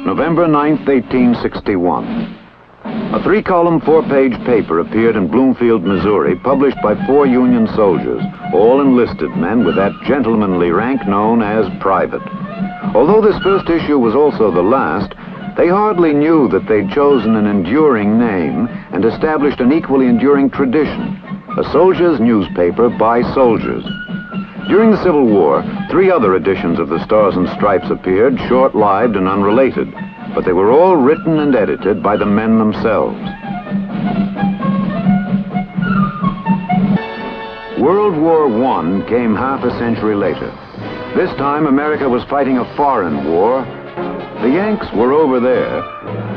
November 9th, 1861. A three-column, four-page paper appeared in Bloomfield, Missouri, published by 4 Union soldiers, all enlisted men with that gentlemanly rank known as private. Although this first issue was also the last, they hardly knew that they'd chosen an enduring name and established an equally enduring tradition, a soldier's newspaper by soldiers. During the Civil War, 3 other editions of the Stars and Stripes appeared, short-lived and unrelated, but they were all written and edited by the men themselves. World War I came half a century later. This time, America was fighting a foreign war. The Yanks were over there.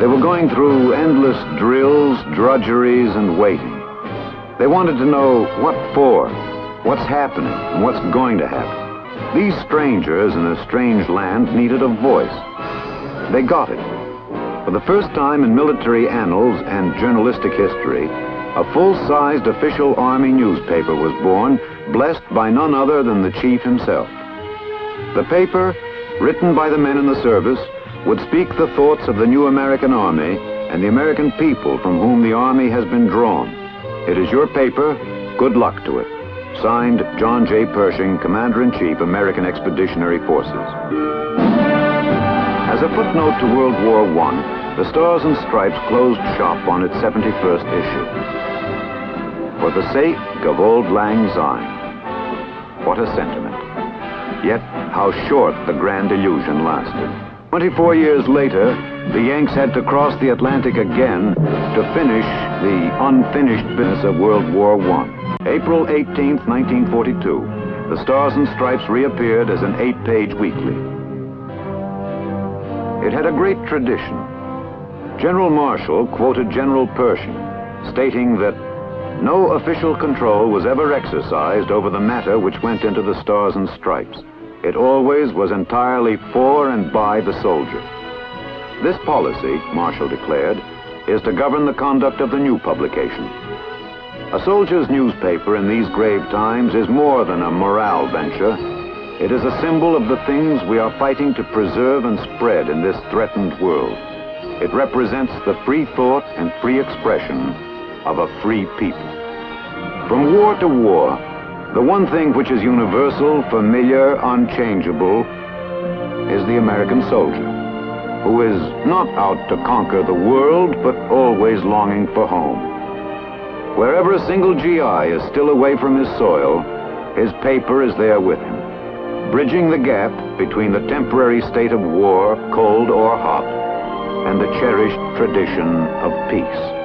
They were going through endless drills, drudgeries, and waiting. They wanted to know what for, what's happening, and what's going to happen. These strangers in a strange land needed a voice. They got it. For the first time in military annals and journalistic history, a full-sized official Army newspaper was born, blessed by none other than the chief himself. The paper, written by the men in the service, would speak the thoughts of the new American Army and the American people from whom the Army has been drawn. It is your paper. Good luck to it. Signed, John J. Pershing, Commander-in-Chief, American Expeditionary Forces. As a footnote to World War I, the Stars and Stripes closed shop on its 71st issue. For the sake of Auld Lang Syne. What a sentiment. Yet, how short the grand illusion lasted. 24 years later, the Yanks had to cross the Atlantic again to finish the unfinished business of World War I. April 18th, 1942, the Stars and Stripes reappeared as an 8-page weekly. It had a great tradition. General Marshall quoted General Pershing, stating that no official control was ever exercised over the matter which went into the Stars and Stripes. It always was entirely for and by the soldier. This policy, Marshall declared, is to govern the conduct of the new publication. A soldier's newspaper in these grave times is more than a morale venture. It is a symbol of the things we are fighting to preserve and spread in this threatened world. It represents the free thought and free expression of a free people. From war to war, the one thing which is universal, familiar, unchangeable, is the American soldier, who is not out to conquer the world, but always longing for home. Wherever a single GI is still away from his soil, his paper is there with him, bridging the gap between the temporary state of war, cold or hot, and the cherished tradition of peace.